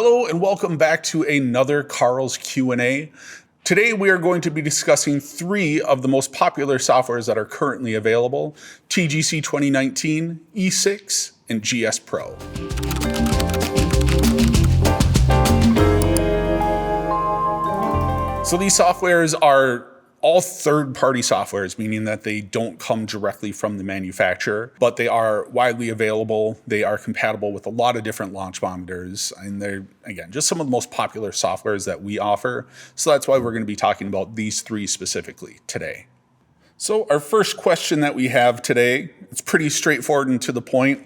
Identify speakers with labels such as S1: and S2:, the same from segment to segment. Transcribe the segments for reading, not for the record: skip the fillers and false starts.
S1: Hello and welcome back to another Carl's Q&A. Today we are going to be discussing three of the most popular softwares that are currently available: TGC2019, E6, and GSPro. So these softwares are all third-party softwares, meaning that they don't come directly from the manufacturer, but they are widely available. They are compatible with a lot of different launch monitors, and they're, again, just some of the most popular softwares that we offer. So that's why we're going to be talking about these three specifically today. So our first question that we have today, it's pretty straightforward and to the point.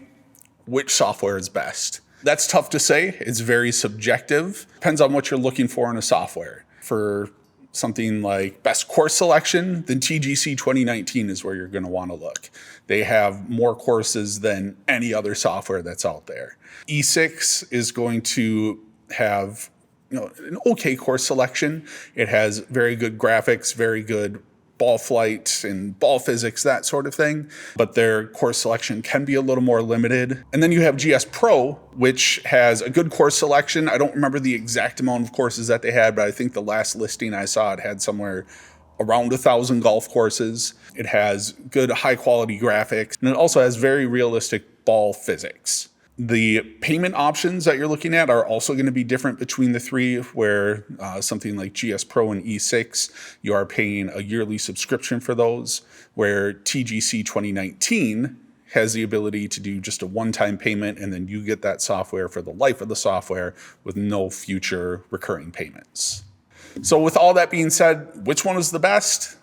S1: Which software is best? That's tough to say. It's very subjective. Depends on what you're looking for in a software. For something like best course selection, then TGC 2019 is where you're going to want to look. They have more courses than any other software that's out there. E6 is going to have an okay course selection. It has very good graphics, very good ball flight and ball physics, that sort of thing. But their course selection can be a little more limited. And then you have GSPro, which has a good course selection. I don't remember the exact amount of courses that they had, but I think the last listing I saw, it had somewhere around 1,000 golf courses. It has good high quality graphics, and it also has very realistic ball physics. The payment options that you're looking at are also going to be different between the three, where something like GSPro and E6, you are paying a yearly subscription for those, where TGC 2019 has the ability to do just a one-time payment, and then you get that software for the life of the software with no future recurring payments. So with all that being said, which one is the best?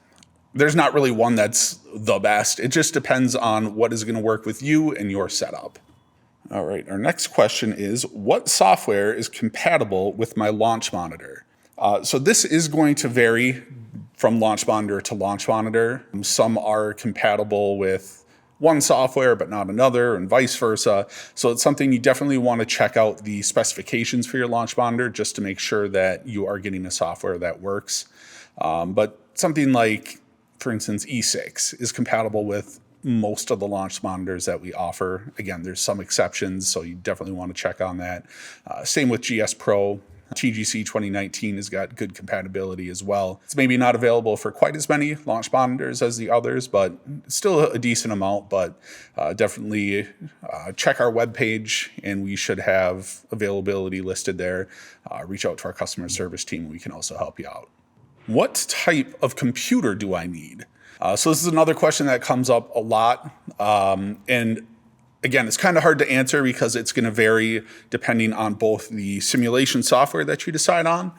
S1: There's not really one that's the best. It just depends on what is going to work with you and your setup. All right, our next question is, what software is compatible with my launch monitor? So this is going to vary from launch monitor to launch monitor. Some are compatible with one software but not another, and vice versa. So it's something you definitely want to check out the specifications for your launch monitor just to make sure that you are getting a software that works. But something like, for instance, E6 is compatible with most of the launch monitors that we offer. Again, there's some exceptions, so you definitely want to check on that. Same with GSPro. TGC 2019 has got good compatibility as well. It's maybe not available for quite as many launch monitors as the others, but still a decent amount. But definitely check our webpage, and we should have availability listed there. Reach out to our customer service team, and we can also help you out. What type of computer do I need? So this is another question that comes up a lot. And again, it's kind of hard to answer because it's going to vary depending on both the simulation software that you decide on,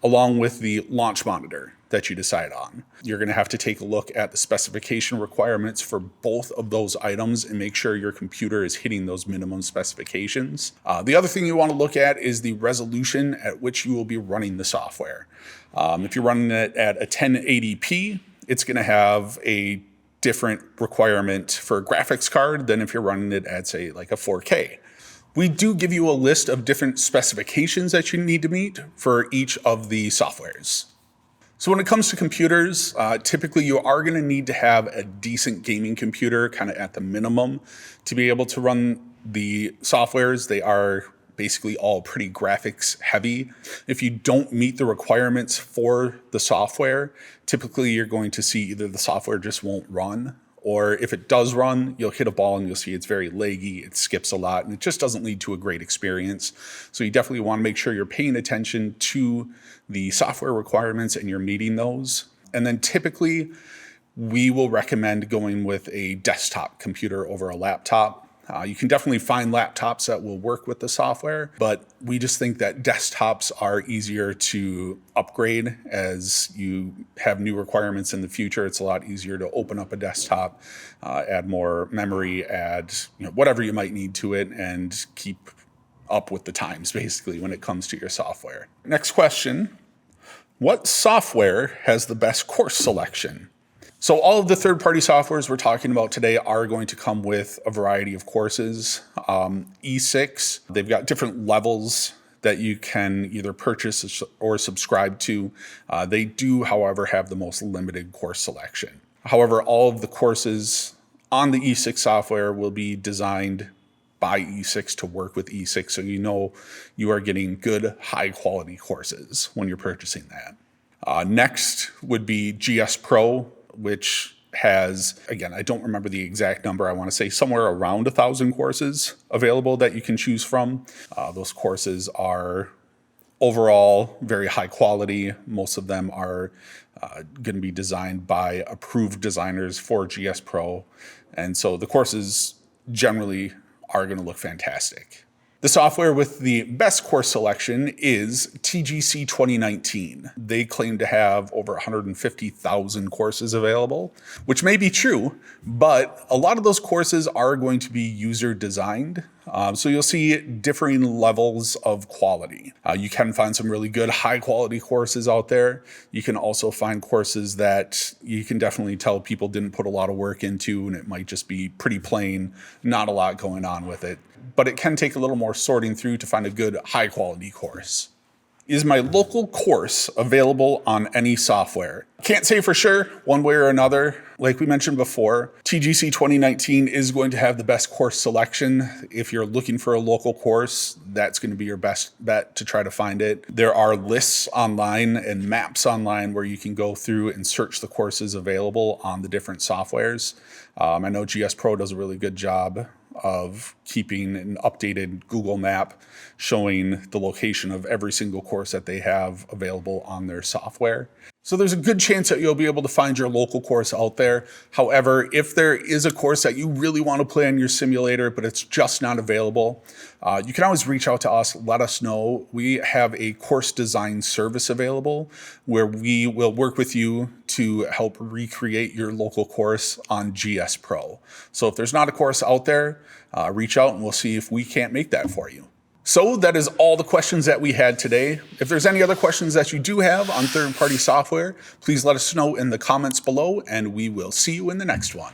S1: along with the launch monitor that you decide on. You're going to have to take a look at the specification requirements for both of those items and make sure your computer is hitting those minimum specifications. The other thing you want to look at is the resolution at which you will be running the software. If you're running it at a 1080p, it's going to have a different requirement for a graphics card than if you're running it at, say, like a 4K. We do give you a list of different specifications that you need to meet for each of the softwares. So when it comes to computers, typically you are going to need to have a decent gaming computer, kind of at the minimum, to be able to run the softwares. They are basically all pretty graphics heavy. If you don't meet the requirements for the software, typically you're going to see either the software just won't run, or if it does run, you'll hit a ball and you'll see it's very laggy, it skips a lot, and it just doesn't lead to a great experience. So you definitely want to make sure you're paying attention to the software requirements and you're meeting those. And then typically we will recommend going with a desktop computer over a laptop. You can definitely find laptops that will work with the software, but we just think that desktops are easier to upgrade as you have new requirements in the future. It's a lot easier to open up a desktop, add more memory, add whatever you might need to it, and keep up with the times basically when it comes to your software. Next question, what software has the best course selection? So all of the third-party softwares we're talking about today are going to come with a variety of courses. E6, they've got different levels that you can either purchase or subscribe to. They do, however, have the most limited course selection. However, all of the courses on the E6 software will be designed buy E6 to work with E6, so you know you are getting good, high-quality courses when you're purchasing that. Next would be GSPro, which has, again, I don't remember the exact number. I want to say somewhere around 1,000 courses available that you can choose from. Those courses are overall very high quality. Most of them are going to be designed by approved designers for GSPro. And so the courses generally are going to look fantastic. The software with the best course selection is TGC2019. They claim to have over 150,000 courses available, which may be true, but a lot of those courses are going to be user designed. So you'll see differing levels of quality. You can find some really good high quality courses out there. You can also find courses that you can definitely tell people didn't put a lot of work into, and it might just be pretty plain, not a lot going on with it. But it can take a little more sorting through to find a good high quality course. Is my local course available on any software? Can't say for sure, one way or another. Like we mentioned before, TGC 2019 is going to have the best course selection. If you're looking for a local course, that's going to be your best bet to try to find it. There are lists online and maps online where you can go through and search the courses available on the different softwares. I know GSPro does a really good job of keeping an updated Google map showing the location of every single course that they have available on their software. So there's a good chance that you'll be able to find your local course out there. However, if there is a course that you really want to play on your simulator, but it's just not available, you can always reach out to us, let us know. We have a course design service available where we will work with you to help recreate your local course on GSPro. So if there's not a course out there, reach out and we'll see if we can't make that for you. So that is all the questions that we had today. If there's any other questions that you do have on third-party software, please let us know in the comments below, and we will see you in the next one.